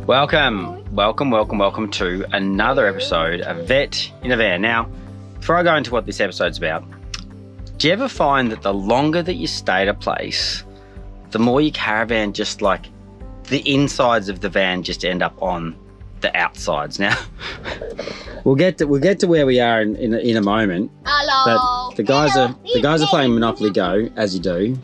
Welcome to another episode of Vet in a Van. Now, before I go into what this episode's about, do you ever find that the longer that you stay at a place, the more your caravan just like the insides of the van just end up on the outsides? Now, we'll get to where we are in a moment. Hello. But the guys are playing Monopoly Go, as you do,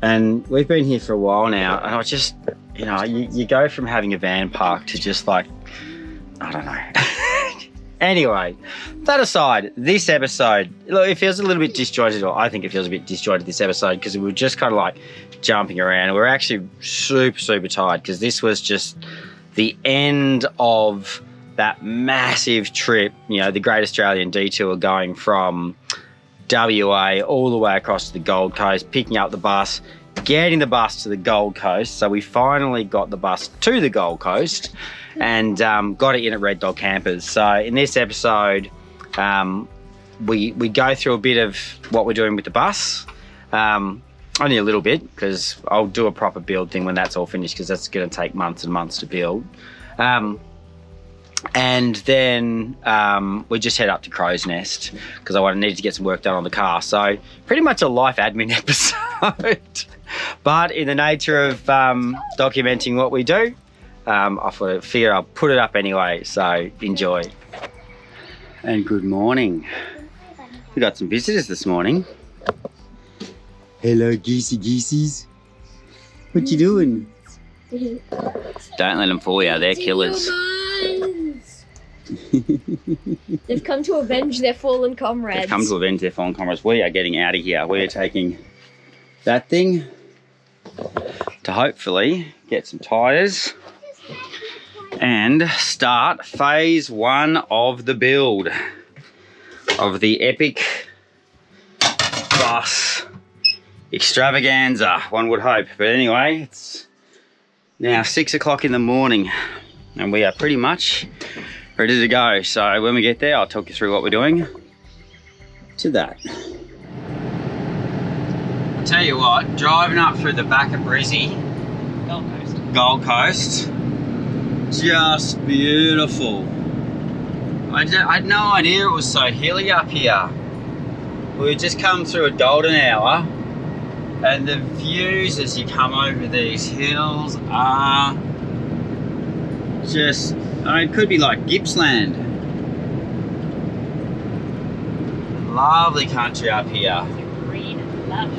and we've been here for a while now, and I just, you go from having a van park to just like, I don't know. Anyway, that aside, this episode, look, it feels a little bit disjointed, or I think it feels a bit disjointed this episode, because we were just kind of like jumping around. We're actually super tired, because this was just the end of that massive trip, the Great Australian Detour, going from WA all the way across to the Gold Coast, picking up the bus, getting the bus to the Gold Coast. So we finally got the bus to the Gold Coast and got it in at Red Dog Campers. So in this episode, we go through a bit of what we're doing with the bus. Only a little bit, because I'll do a proper build thing when that's all finished, because that's going to take months and months to build. And then we just head up to Crow's Nest, because I needed to get some work done on the car. So pretty much a life admin episode. But in the nature of documenting what we do, I figure I'll put it up anyway, so enjoy. And good morning. We got some visitors this morning. Hello, geesies. What you doing? Don't let them fool you, they're killers. They've come to avenge their fallen comrades. We are getting out of here. We are taking that thing to hopefully get some tyres and start phase one of the build of the epic bus extravaganza, one would hope. But anyway, it's now 6 o'clock in the morning and we are pretty much ready to go. So when we get there, I'll talk you through what we're doing to that. I'll tell you what, driving up through the back of Brizzy, Gold Coast, just beautiful. I had no idea it was so hilly up here. We just come through a golden hour, and the views as you come over these hills are just, it could be like Gippsland. Lovely country up here.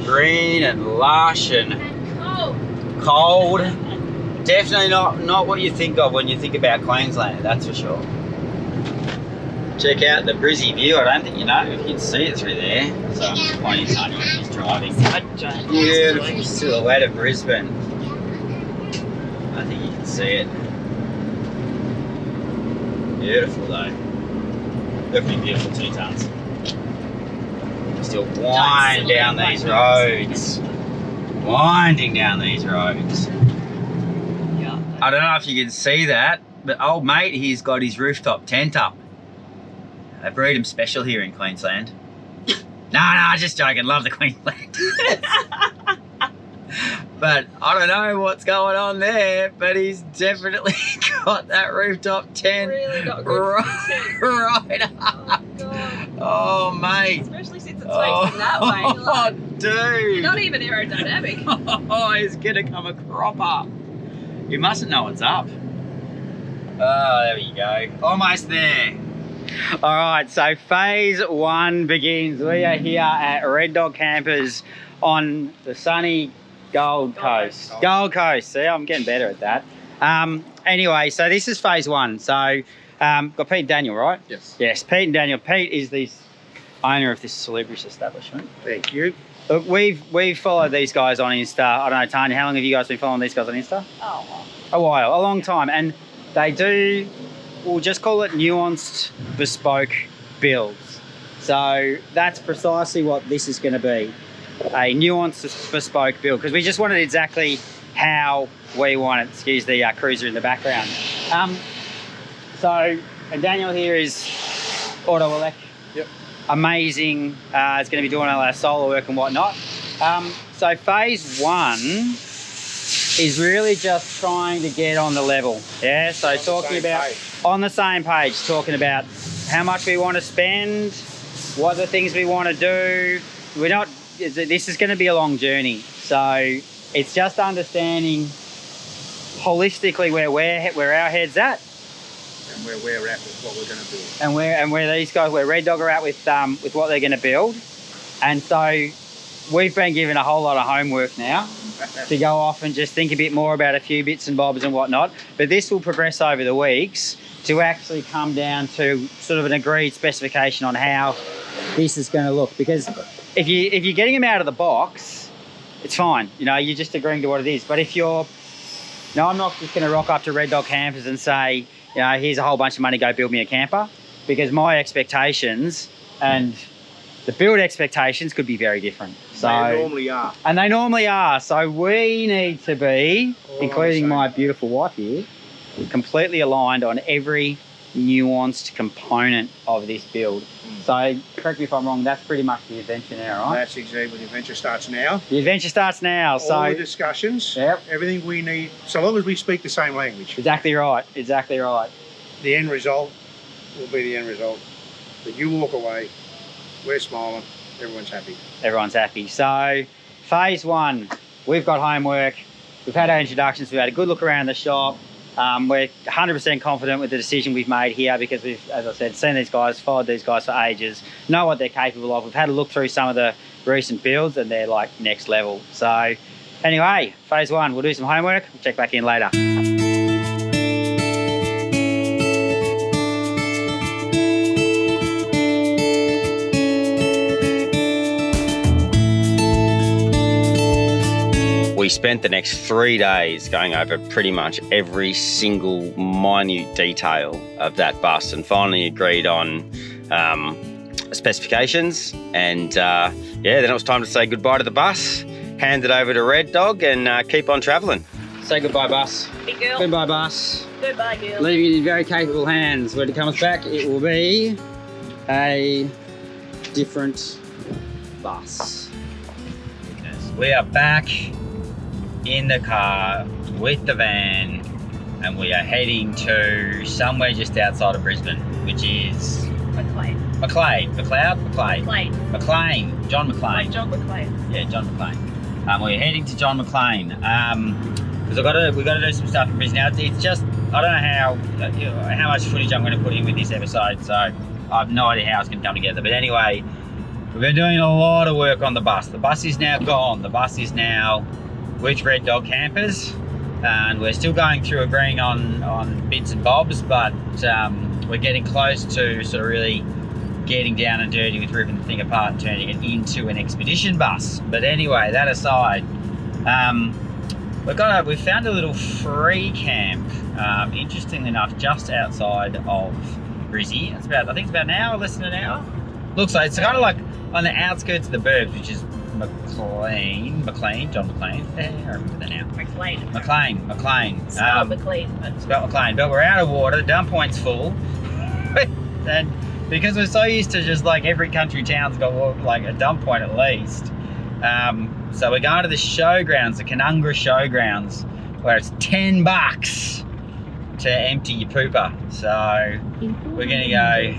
Green and lush and cold. Definitely not what you think of when you think about Queensland, that's for sure. Check out the Brizzy view. I don't think you know if you can see it through there. So I'm pointing Tony when he's driving. Beautiful silhouette of Brisbane. I think you can see it. Beautiful though. Definitely beautiful 2 tons. Still winding down these roads. Winding down these roads. Yeah. I don't know if you can see that, but old mate, he's got his rooftop tent up. They breed them special here in Queensland. No, just joking. Love the Queensland. But I don't know what's going on there, but he's definitely got that rooftop tent right up. Oh, mate. Especially since it's facing that way. Oh, dude. You're not even aerodynamic. Oh, he's going to come a cropper. You mustn't know what's up. Oh, there we go. Almost there. All right, so phase one begins. We are here at Red Dog Campers on the sunny Gold Coast. Gold Coast. See, I'm getting better at that. Anyway, so this is phase one. So got Pete and Daniel, right? Yes. Yes, Pete and Daniel. Pete is the owner of this celebrity establishment. Thank you. Look, we've followed these guys on Insta. I don't know, Tanya, how long have you guys been following these guys on Insta? Oh, a while, a long time. And they do, we'll just call it nuanced, bespoke builds. So that's precisely what this is going to be. A nuanced, bespoke build, because we just wanted exactly how we want it. Excuse the cruiser in the background. And Daniel here is auto elect. Yep. Amazing. It's going to be doing all our solar work and whatnot. So phase one is really just trying to get on the level. Yeah, so talking about on the same page, talking about how much we want to spend, what the things we want to do. This is going to be a long journey. So it's just understanding holistically where our head's at. And where we're at with what we're going to build. And where these guys, where Red Dog are at with what they're going to build. And so we've been given a whole lot of homework now to go off and just think a bit more about a few bits and bobs and whatnot. But this will progress over the weeks to actually come down to sort of an agreed specification on how this is going to look. Because if you're getting them out of the box, it's fine. You know, you're just agreeing to what it is. But if you're, no, I'm not just going to rock up to Red Dog Campers and say, you know, here's a whole bunch of money, go build me a camper. Because my expectations and the build expectations could be very different. So, they normally are. And they normally are. So we need to be, including my beautiful wife here, completely aligned on every nuanced component of this build. So correct me if I'm wrong, that's pretty much the adventure now, right? That's exactly, the adventure starts now. The adventure starts now. So all the discussions, everything we need, so long as we speak the same language. Exactly right, exactly right. The end result will be the end result. But you walk away, we're smiling, everyone's happy. Everyone's happy. So phase one, we've got homework, we've had our introductions, we've had a good look around the shop. We're 100% confident with the decision we've made here because we've, as I said, seen these guys, followed these guys for ages, know what they're capable of. We've had a look through some of the recent builds and they're like next level. So anyway, phase one, we'll do some homework, we'll check back in later. We spent the next 3 days going over pretty much every single minute detail of that bus and finally agreed on specifications. And then it was time to say goodbye to the bus, hand it over to Red Dog and keep on travelling. Say goodbye, bus. Big girl. Goodbye, bus. Goodbye, girl. Leaving it in very capable hands. When it comes back, it will be a different bus. Because we are back in the car with the van and we are heading to somewhere just outside of Brisbane, which is McLean. John McLean. John McLean. Yeah, John McLean. We're heading to John McLean because we've got to do some stuff in Brisbane. Now it's just, I don't know how much footage I'm going to put in with this episode, so I have no idea how it's going to come together. But anyway, we've been doing a lot of work on the bus. The bus is now gone. The bus is now with Red Dog Campers, and we're still going through agreeing on bits and bobs, but we're getting close to sort of really getting down and dirty with ripping the thing apart and turning it into an expedition bus. But anyway, that aside, we found a little free camp, interestingly enough, just outside of Brizzy. It's about, I think it's about an hour, less than an hour. Looks like it's kind of like on the outskirts of the burbs, which is John McLean. I remember that now. McLean. Spelled McLean. Spelled McLean. But we're out of water, the dump point's full. And because we're so used to just like every country town's got like a dump point at least. So we're going to the showgrounds, the Canungra showgrounds, where it's $10 to empty your pooper. So we're gonna go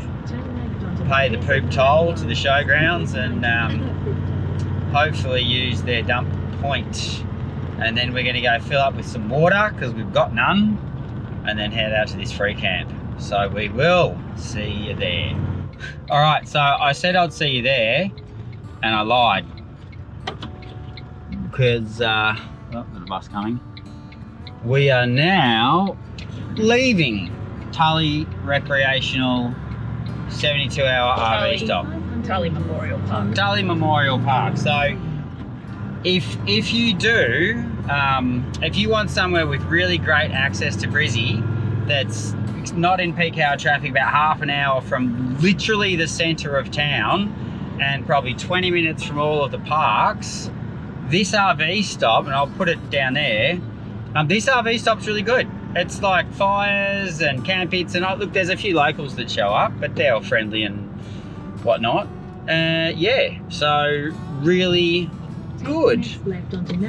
pay the poop toll to the showgrounds and hopefully use their dump point, and then we're going to go fill up with some water because we've got none, and then head out to this free camp. So we will see you there. All right, so I said I'd see you there and I lied because there's a bus coming. We are now leaving Tully Recreational 72-hour RV stop. Tully Memorial Park. Tully Memorial Park. So if you do, if you want somewhere with really great access to Brizzy that's not in peak hour traffic, about half an hour from literally the centre of town and probably 20 minutes from all of the parks, this RV stop, and I'll put it down there, this RV stop's really good. It's like fires and camp pits, and look, there's a few locals that show up, but they're all friendly and whatnot. Yeah, so really good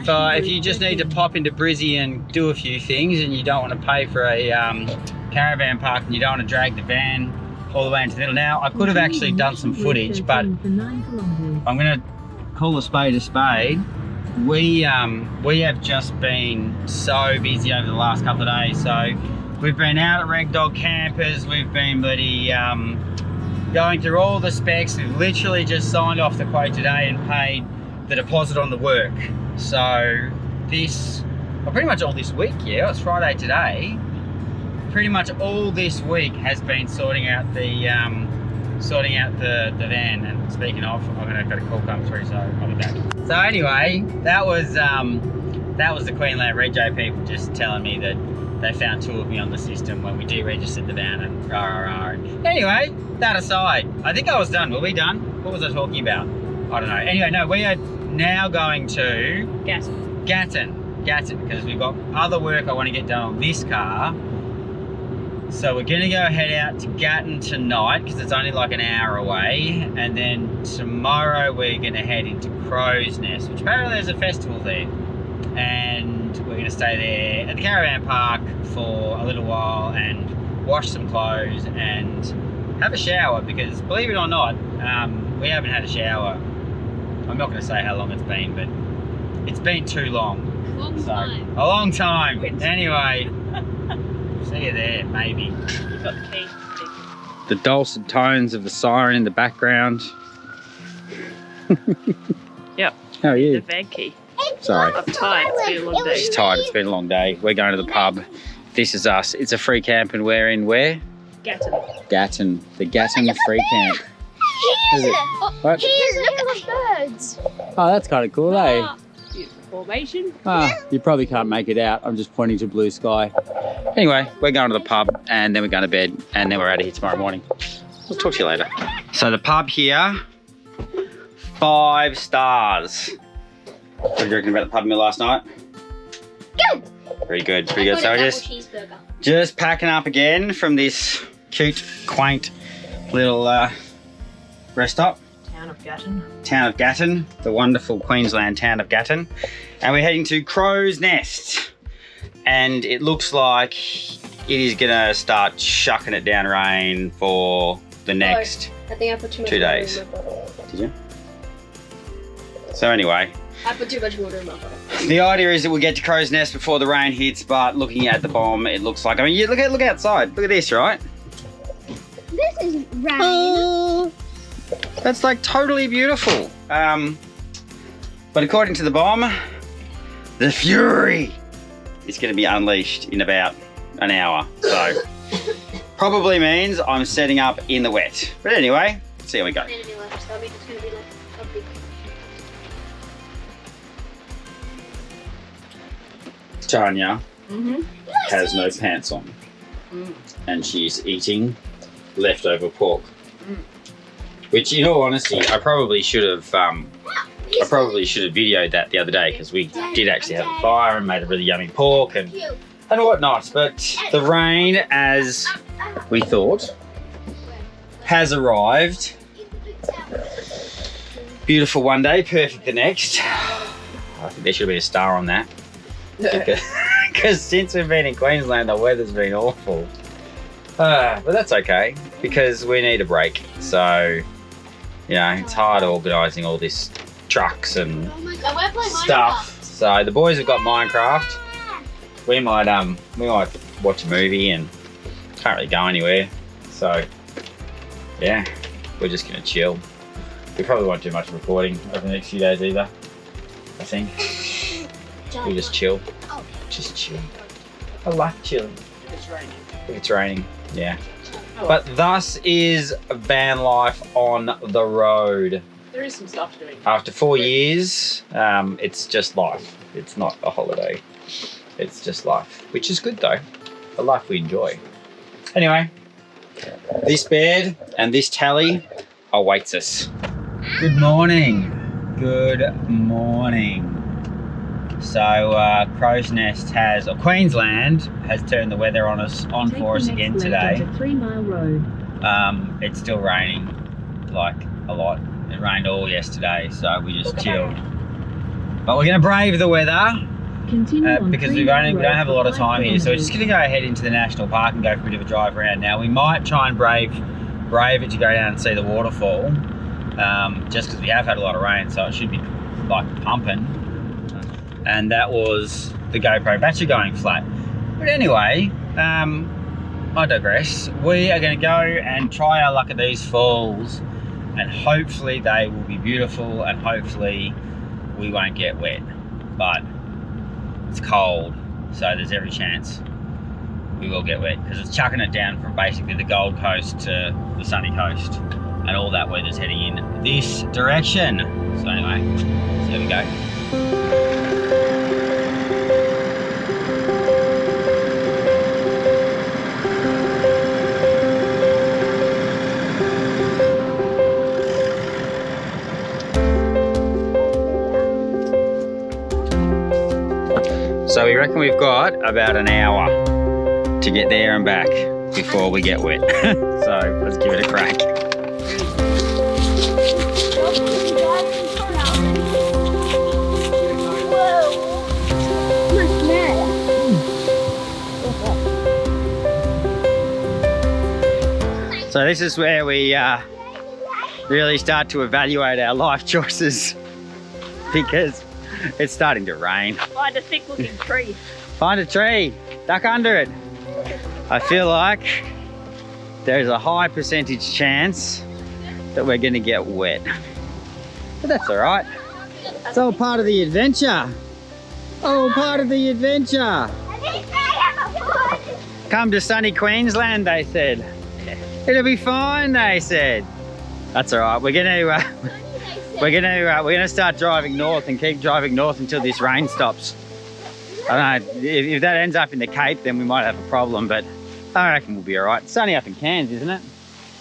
for if you just need to pop into Brizzy and do a few things and you don't want to pay for a caravan park and you don't want to drag the van all the way into the middle. Now, I could have actually done some footage, but I'm going to call a spade a spade. We have just been so busy over the last couple of days. So we've been out at Reg Dog Campers. We've been bloody going through all the specs. We've literally just signed off the quote today and paid the deposit on the work. So this, well, pretty much all this week, yeah, it's Friday today. Pretty much all this week has been sorting out the van. And speaking of, I'm gonna got a call come through, so I'll be back. So anyway, that was the Queensland Rego people just telling me that they found two of me on the system when we deregistered the van and rah. Anyway, that aside, I think I was done. Were we done? What was I talking about? I don't know. Anyway, no, we are now going to Gatton, because we've got other work I want to get done on this car. So we're gonna go head out to Gatton tonight because it's only like an hour away, and then tomorrow we're gonna head into Crow's Nest, which apparently there's a festival there, and we're gonna stay there at the caravan park for a little while and wash some clothes and have a shower, because believe it or not, we haven't had a shower. I'm not gonna say how long it's been, but it's been too long. A long time. Anyway. See you there, maybe. You've got the key. The dulcet tones of the siren in the background. Yep. How are you? The bag key. Sorry. I'm tired. It's been a long day. She's tired. It's been a long day. We're going to the pub. This is us. It's a free camp, and we're in where? Gatton. The Gatton free camp. What? Here's birds. Oh, that's kind of cool, eh? Beautiful formation. You probably can't make it out. I'm just pointing to blue sky. Anyway, we're going to the pub and then we're going to bed and then we're out of here tomorrow morning. We'll talk to you later. So the pub here, 5 stars. What did you reckon about the pub meal last night? Good. Pretty good, pretty good. So we're just packing up again from this cute, quaint little rest stop. Town of Gatton, the wonderful Queensland town of Gatton. And we're heading to Crow's Nest. And it looks like it is gonna start shucking it down rain for the next I think I put too much 2 days. Did you? So anyway. I put too much water in my bottle. The idea is that we'll get to Crow's Nest before the rain hits, but looking at the bomb, it looks like, I mean, look outside. Look at this, right? This is rain. That's like totally beautiful. But according to the bomb, the fury is going to be unleashed in about an hour. So probably means I'm setting up in the wet. But anyway, let's see how we go. Tanya has no pants on, and she's eating leftover pork. Which, in all honesty, I probably should have videoed that the other day, because we did actually have a fire and made a really yummy pork and whatnot. But the rain, as we thought, has arrived. Beautiful one day, perfect the next. I think there should be a star on that. Because since we've been in Queensland, the weather's been awful. But that's okay, because we need a break. So, you know, it's hard organising all this trucks and stuff. So the boys have got Minecraft. We might watch a movie and can't really go anywhere. So yeah, we're just gonna chill. We probably won't do much recording over the next few days either, I think. We'll just chill. Just chill. I like chilling. It's raining. If it's raining, yeah. But thus is van life on the road. There is some stuff doing. After 4 years, it's just life. It's not a holiday. It's just life, which is good though. A life we enjoy. Anyway, this bed and this tally awaits us. Good morning. Good morning. So Crow's Nest or Queensland has turned the weather on for us again today. 3 Mile Road. It's still raining, like a lot. It rained all yesterday, so we just chilled. But we're going to brave the weather Because we don't have a lot of time here. So we're just going to go ahead into the national park and go for a bit of a drive around now. We might try and brave it to go down and see the waterfall, just because we have had a lot of rain, so it should be like pumping. And that was the GoPro battery going flat. But anyway, I digress. We are going to go and try our luck at these falls, and hopefully they will be beautiful, and hopefully we won't get wet. But it's cold, so there's every chance we will get wet, because it's chucking it down from basically the Gold Coast to the sunny coast, and all that weather's heading in this direction. So anyway, so here we go. So we reckon we've got about an hour to get there and back before we get wet. So let's give it a crack. So this is where we really start to evaluate our life choices, because it's starting to rain. Find a thick looking tree. Find a tree, duck under it. I feel like there's a high percentage chance that we're gonna get wet. But that's all right. It's all part of the adventure. All part of the adventure. Come to sunny Queensland, they said. It'll be fine, they said. That's all right. We're gonna start driving north and keep driving north until this rain stops. I don't know, if that ends up in the Cape, then we might have a problem, but I reckon we'll be all right. It's sunny up in Cairns, isn't it?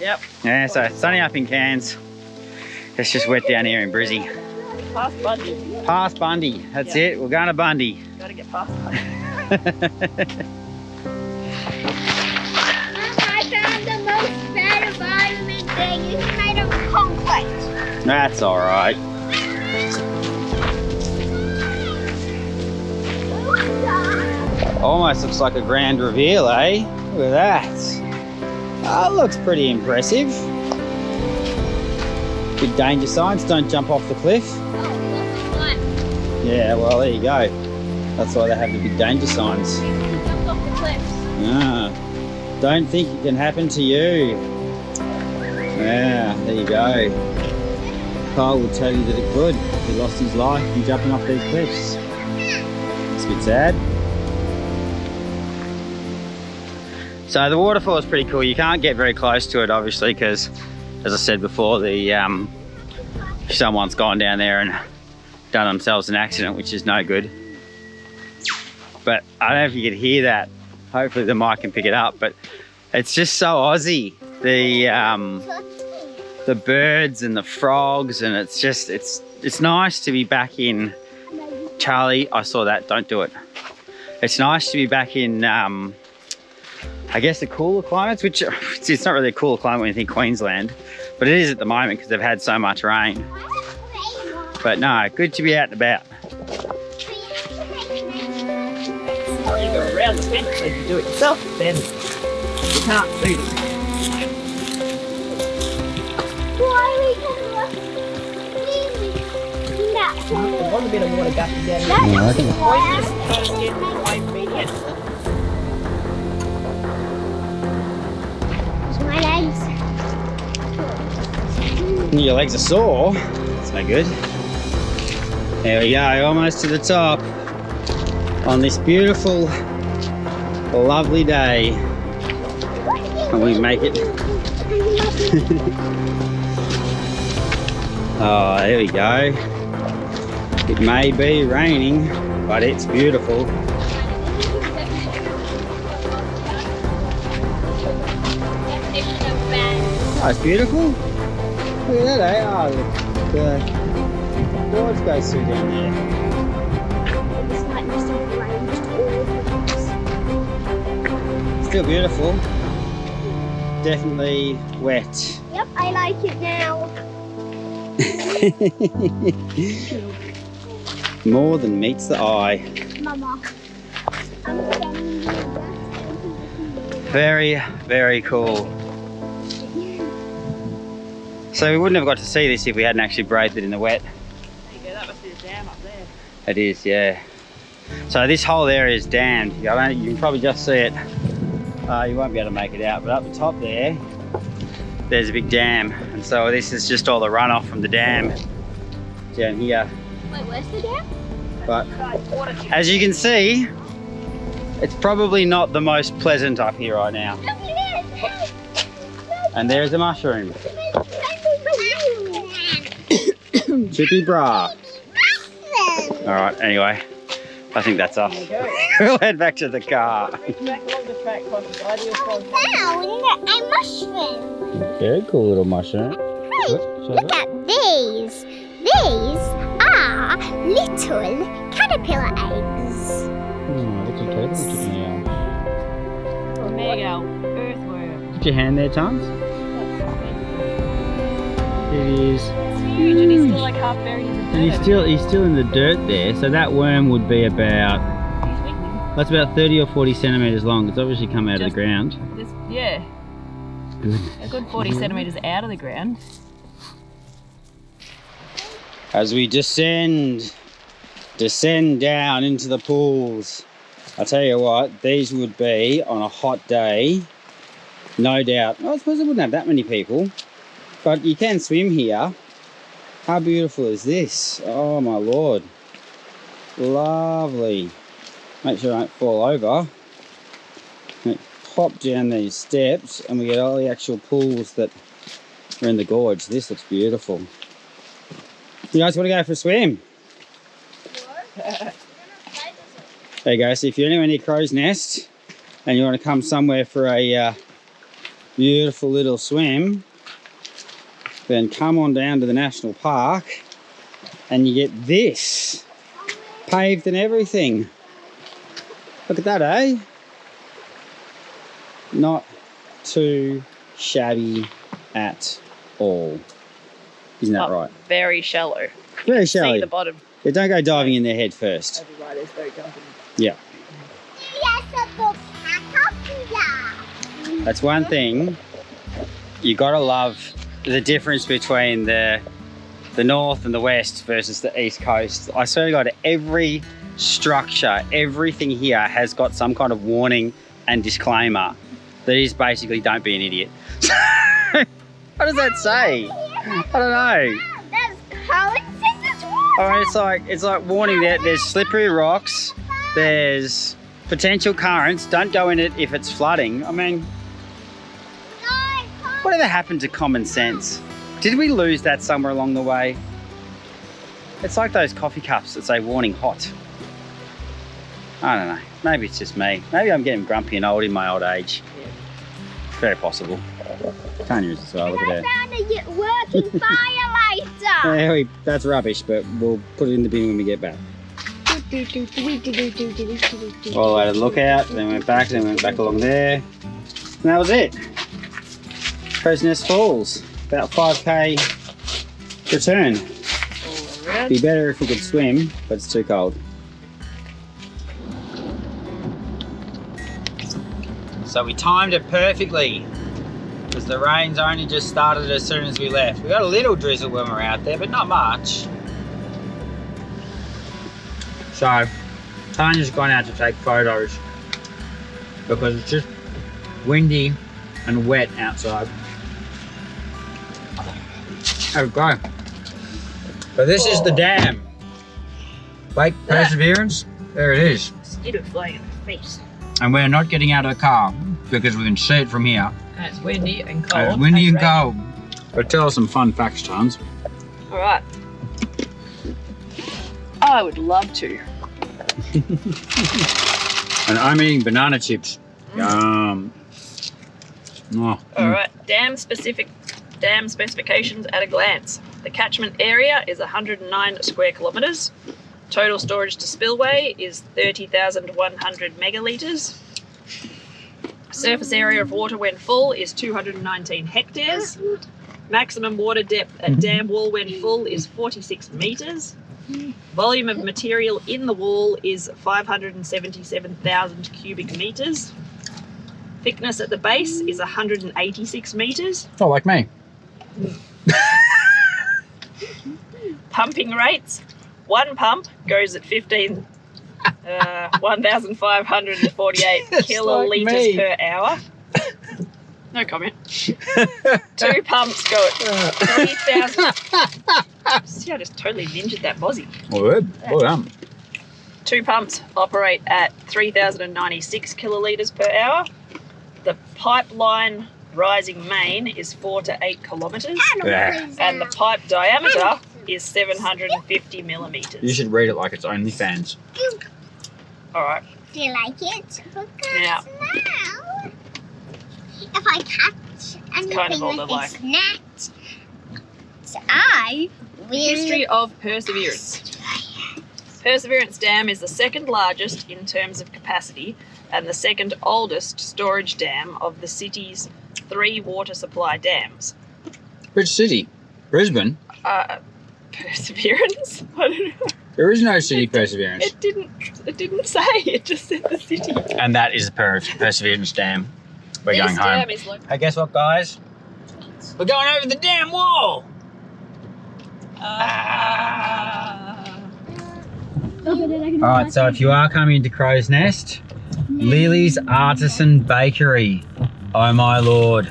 Yep. Yeah, so sunny up in Cairns. It's just wet down here in Brizzy. Past Bundy. Past Bundy, that's it. We're going to Bundy. Gotta get past Bundy. I found the most bad environment thing. It's made of concrete. That's all right. Almost looks like a grand reveal, eh? Look at that. Oh, looks pretty impressive. Big danger signs, don't jump off the cliff. Yeah, well, there you go. That's why they have the big danger signs. Jump off the cliffs. Ah, don't think it can happen to you. Yeah, there you go. Kyle will tell you that it could. He lost his life from jumping off these cliffs. It's a bit sad. So the waterfall is pretty cool. You can't get very close to it, obviously, because, as I said before, the someone's gone down there and done themselves an accident, which is no good. But I don't know if you could hear that. Hopefully the mic can pick it up, but it's just so Aussie. The birds and the frogs, and it's just it's nice to be back in. Charlie, I saw that. Don't do it. It's nice to be back in. I guess the cooler climates, which it's not really a cooler climate when you think Queensland, but it is at the moment because they've had so much rain. But no, good to be out and about. Or you go around the fence and you do it yourself, then you can't see them. There was a bit of water gushing down there. Yeah, I reckon. I just trying to get away from me yet. My legs. Your legs are sore. That's no good. There we go, almost to the top on this beautiful, lovely day. Can we make it? Oh, there we go. It may be raining, but it's beautiful. Oh, it's beautiful. Look at that, eh? Oh, the boards go through down there. Still beautiful. Definitely wet. Yep, I like it now. More than meets the eye. Mama, I'm sending you this. Very, very cool. So we wouldn't have got to see this if we hadn't actually braved it in the wet. There you go, that must be the dam up there. It is, yeah. So this whole area is dammed. You can probably just see it. You won't be able to make it out, but up the top there, there's a big dam. And so this is just all the runoff from the dam down here. Wait, where's the dam? But as you can see, it's probably not the most pleasant up here right now. Look at this. And there's a mushroom. Chippy bra. Alright, anyway, I think that's us. We'll head back to the car. Back along the track, ideal spot. Found a mushroom. Very cool little mushroom. Hey, look at these. These are little caterpillar eggs. Mega earthworm. Put your hand there, Tons. It is. It's huge and he's still like half buried in the dirt. And he's still in the dirt there. So that worm would be about, He's wiggling. that's about 30 or 40 centimetres long. It's obviously come out of the ground. Yeah. Good. A good 40 centimetres out of the ground. As we descend down into the pools. I tell you what, these would be on a hot day, no doubt. Well, I suppose it wouldn't have that many people, but you can swim here. How beautiful is this? Oh my Lord. Lovely. Make sure I don't fall over. Hop down these steps and we get all the actual pools that are in the gorge. This looks beautiful. You guys want to go for a swim? There you go. So if you're anywhere near Crow's Nest and you want to come somewhere for a beautiful little swim, then come on down to the national park and you get this paved and everything. Look at that, eh? Not too shabby at all. Isn't that right? Very shallow. Very shallow. See the bottom. Yeah, don't go diving in there head first. Over right, there's no jumping. Yeah. Yes, a little caterpillar. That's one thing. You gotta love the difference between the north and the west versus the east coast. I swear to God, every structure, everything here has got some kind of warning and disclaimer that is basically don't be an idiot. What does that say? I don't know. That's how it says it's water. I mean, it's like warning that there's slippery rocks, there's potential currents, don't go in it if it's flooding. I mean, whatever happened to common sense? Did we lose that somewhere along the way? It's like those coffee cups that say warning hot. I don't know. Maybe it's just me. Maybe I'm getting grumpy and old in my old age. Yeah. Very possible. Tanya's as well, look at her. I found a working fire lighter. That's rubbish, but we'll put it in the bin when we get back. All the way to the lookout, then went back along there. And that was it. Crow's Nest Falls. About 5k return. All around. Be better if we could swim, but it's too cold. So we timed it perfectly because the rain's only just started as soon as we left. We got a little drizzle when we were out there, but not much. So Tanya's gone out to take photos because it's just windy and wet outside. Have a go. But this is the dam. Wait, perseverance. There it is. Mosquito flying in the face. And we're not getting out of the car because we can see it from here. And it's windy and cold. It's windy and raining. cold. But tell us some fun facts, Tons. All right. I would love to. And I'm eating banana chips. Yum. Oh. All right. Dam specifications at a glance. The catchment area is 109 square kilometres. Total storage to spillway is 30,100 megalitres. Surface area of water when full is 219 hectares. Maximum water depth at dam wall when full is 46 metres. Volume of material in the wall is 577,000 cubic metres. Thickness at the base is 186 metres. Oh, like me. Pumping rates. One pump goes at 1,548 kilolitres me. per hour. No comment. Two pumps go at 3,000. See, I just totally ninjaed that Bozzy. Well done. Two pumps operate at 3,096 kilolitres per hour. The pipeline rising main is 4 to 8 kilometres, and the pipe diameter is 750 millimetres. You should read it like it's OnlyFans. All right. Do you like it? Because Yeah. now, if I catch anything kind of all with they this net, I will... History of Perseverance. Perseverance Dam is the second largest in terms of capacity and the second oldest storage dam of the city's 3 water supply dams. Which city? Brisbane? Perseverance? I don't know. There is no city Perseverance. It didn't say. It just said the city. And that is the Perseverance Dam. We're going This home. dam is located. Hey, guess what, guys? We're going over the damn wall. All right, so if you are coming to Crow's Nest, Lily's Artisan Bakery. Oh my lord,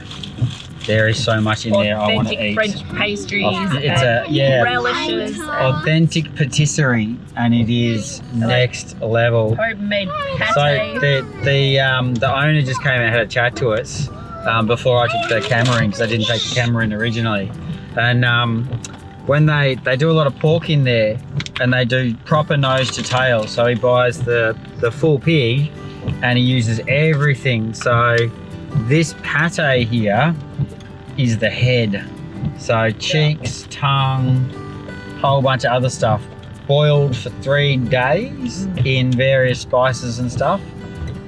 there is so much in there I want to eat. French pastries. It's a relishes. authentic patisserie, and it is next level. Homemade So the owner just came out and had a chat to us before I took the camera in, because I didn't take the camera in originally. And when they do a lot of pork in there, and they do proper nose to tail. So he buys the full pig, and he uses everything. So this pate here is the head. So cheeks, tongue, whole bunch of other stuff, boiled for 3 days in various spices and stuff,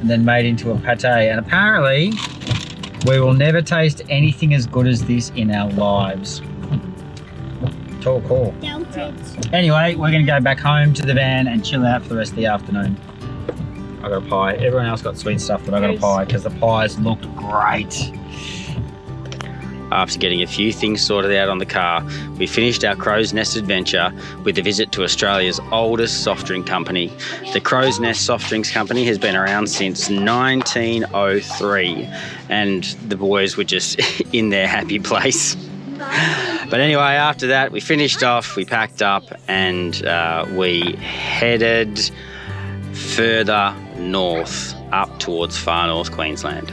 and then made into a pate. And apparently we will never taste anything as good as this in our lives. It's all cool. Anyway, we're gonna go back home to the van and chill out for the rest of the afternoon. I got a pie. Everyone else got sweet stuff, but I got a pie because the pies looked great. After getting a few things sorted out on the car, we finished our Crow's Nest adventure with a visit to Australia's oldest soft drink company. The Crow's Nest Soft Drinks Company has been around since 1903, and the boys were just in their happy place. But anyway, after that, we finished off, we packed up, and we headed further north, up towards far north Queensland.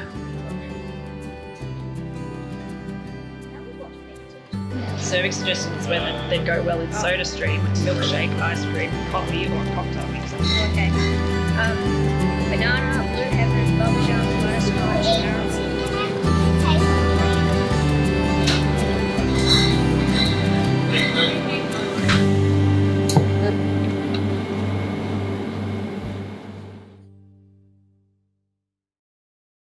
Serving suggestions whether they'd go well in soda stream, milkshake, ice cream, coffee, or a cocktail mixer. Okay. Banana,